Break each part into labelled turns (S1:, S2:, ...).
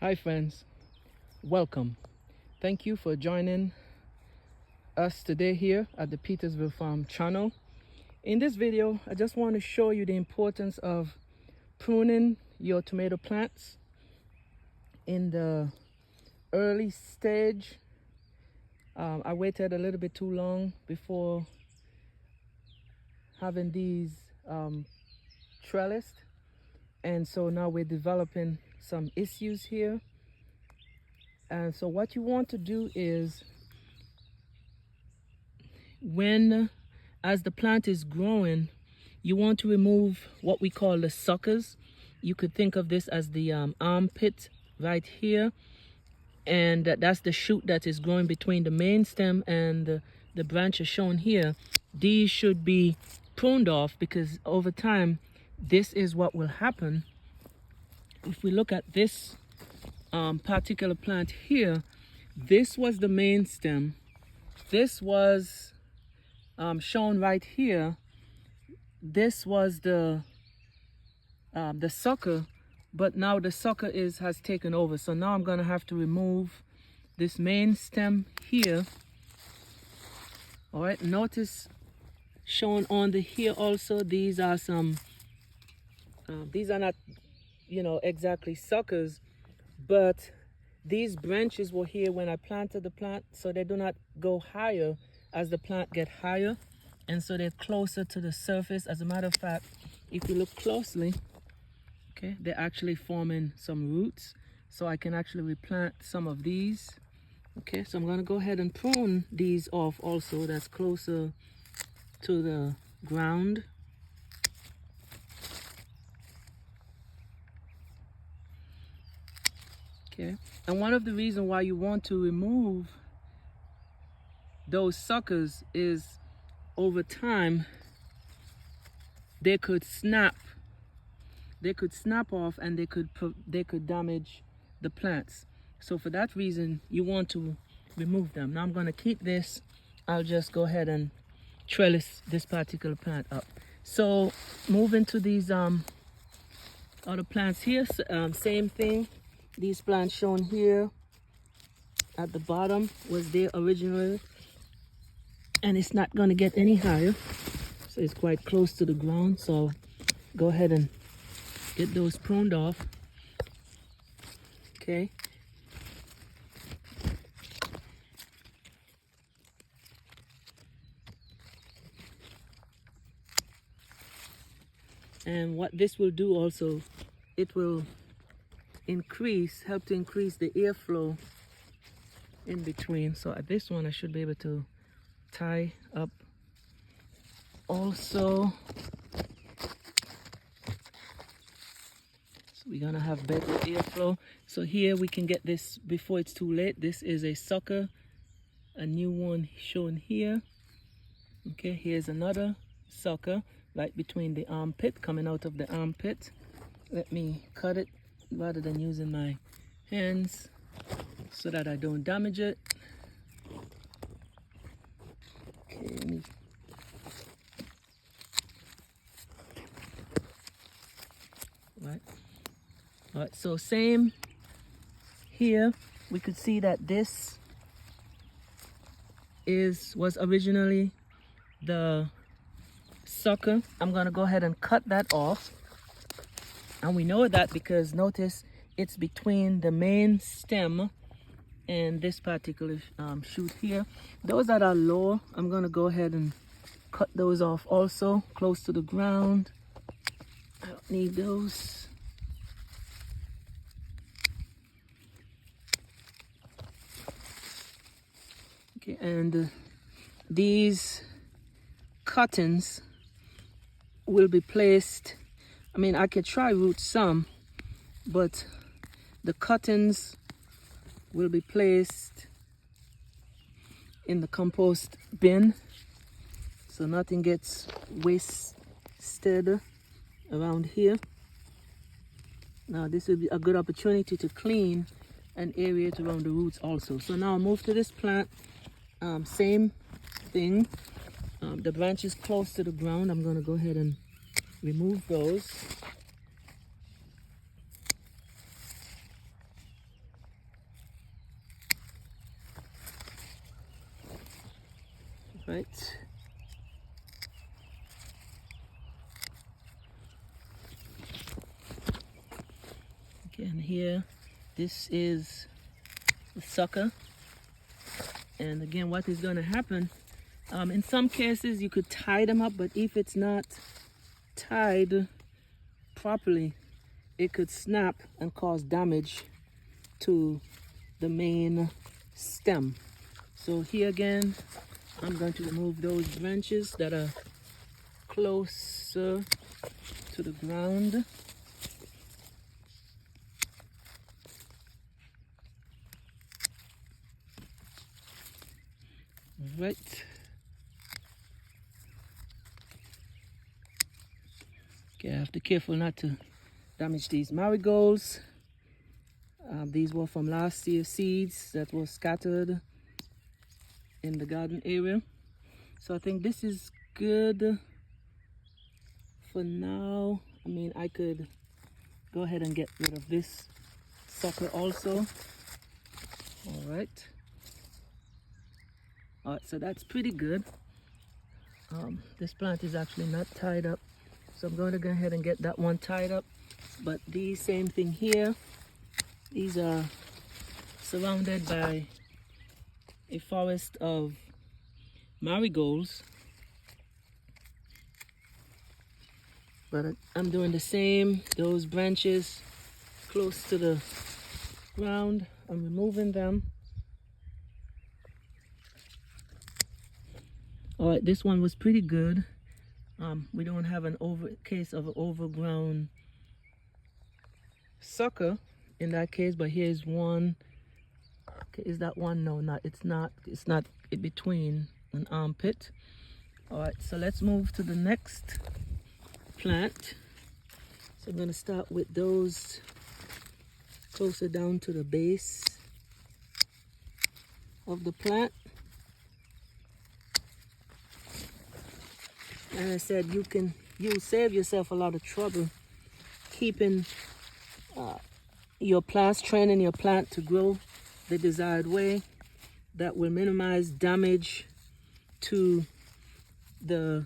S1: Hi friends, welcome. Thank you for joining us today here at the Petersville Farm channel. In this video, I just want to show you the importance of pruning your tomato plants in the early stage. I waited a little bit too long before having these trellised, and so now we're developing some issues here. And so what you want to do is, as the plant is growing, you want to remove what we call the suckers. You could think of this as the armpit right here, and that's the shoot that is growing between the main stem and the branches shown here. These should be pruned off, because over time this is what will happen. If we look at this particular plant here, this was the main stem. This was shown right here. This was the sucker, but now the sucker has taken over. So now I'm going to have to remove this main stem here. All right, notice shown on the here also, these are some these are not, exactly suckers, but these branches were here when I planted the plant, so they do not go higher as the plant get higher, and so they're closer to the surface. As a matter of fact, if you look closely, okay, they're actually forming some roots, so I can actually replant some of these. Okay, so I'm going to go ahead and prune these off also, that's closer to the ground. Okay, and one of the reasons why you want to remove those suckers is over time they could snap off, and they could damage the plants. So for that reason you want to remove them. Now I'm going to keep this. I'll just go ahead and trellis this particular plant up. So moving to these other plants here, same thing. These plants shown here at the bottom was there originally, and it's not going to get any higher, so it's quite close to the ground. So go ahead and get those pruned off. Okay, and what this will do also, it will help to increase the airflow in between. So at this one I should be able to tie up also. So we're gonna have better airflow. So here we can get this before it's too late. This is a sucker, a new one shown here. Okay, here's another sucker right between the armpit, coming out of the armpit. Let me cut it rather than using my hands so that I don't damage it. Okay, all right, so same here. We could see that this was originally the sucker. I'm gonna go ahead and cut that off, and we know that because notice it's between the main stem and this particular shoot here. Those that are lower, I'm gonna go ahead and cut those off also, close to the ground. I don't need those. Okay, and these cuttings will be placed. I mean, I could try root some, but the cuttings will be placed in the compost bin, so nothing gets wasted around here. Now this will be a good opportunity to clean and aerate around the roots also. So now I'll move to this plant. Same thing. The branches close to the ground, I'm going to go ahead and remove those. Right. Again, here, this is the sucker. And again, what is going to happen, in some cases you could tie them up, but if it's not tied properly, it could snap and cause damage to the main stem. So here again, I'm going to remove those branches that are closer to the ground. Right. Okay, I have to be careful not to damage these marigolds. These were from last year's seeds that were scattered in the garden area. So I think this is good for now. I mean, I could go ahead and get rid of this sucker also. All right. All right, so that's pretty good. This plant is actually not tied up, so I'm going to go ahead and get that one tied up. But the same thing here. These are surrounded by a forest of marigolds. But I'm doing the same. Those branches close to the ground, I'm removing them. All right, this one was pretty good. We don't have an case of an overgrown sucker in that case, but here's one. Okay, is that one? No, not. It's not in between an armpit. All right, so let's move to the next plant. So I'm going to start with those closer down to the base of the plant. And I said you'll save yourself a lot of trouble keeping your plants, training your plant to grow the desired way. That will minimize damage to the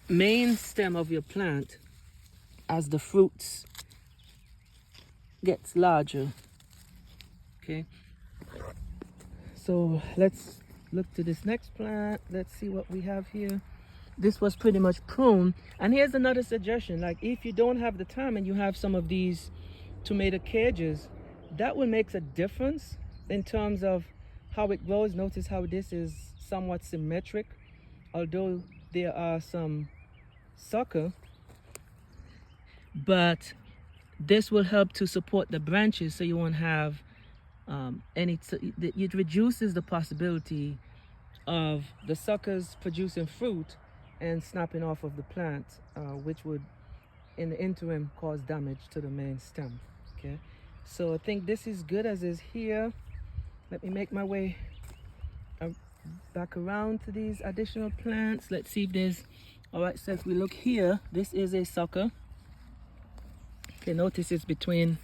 S1: main stem of your plant as the fruits gets larger. Okay, so let's look to this next plant. Let's see what we have here. This was pretty much pruned. And here's another suggestion, like if you don't have the time and you have some of these tomato cages, that will make a difference in terms of how it grows. Notice how this is somewhat symmetric, although there are some sucker, but this will help to support the branches so you won't have it reduces the possibility of the suckers producing fruit and snapping off of the plant, which would in the interim cause damage to the main stem. Okay, so I think this is good as is here. Let me make my way back around to these additional plants. Let's see if there's, all right, so if we look here, this is a sucker. Okay, notice it's between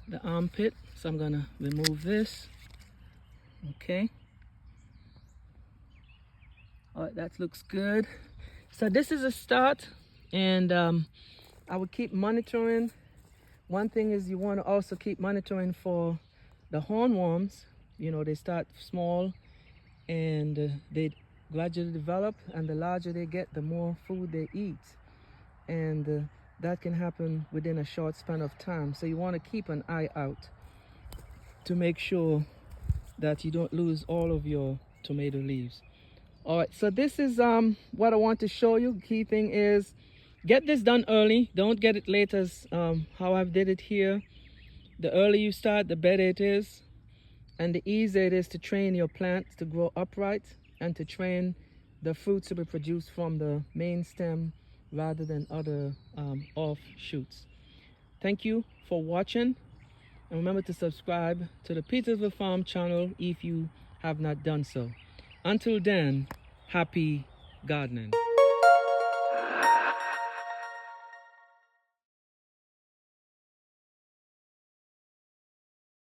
S1: the armpit, so I'm gonna remove this. Okay, all right, that looks good. So this is a start, and I would keep monitoring. One thing is you want to also keep monitoring for the hornworms. You know, they start small and they gradually develop, and the larger they get, the more food they eat, and that can happen within a short span of time. So you want to keep an eye out to make sure that you don't lose all of your tomato leaves. All right, so this is what I want to show you. Key thing is get this done early. Don't get it late as how I did it here. The earlier you start, the better it is, and the easier it is to train your plants to grow upright and to train the fruits to be produced from the main stem rather than other offshoots. Thank you for watching, and remember to subscribe to the Petersville Farm channel if you have not done so. Until then, happy gardening.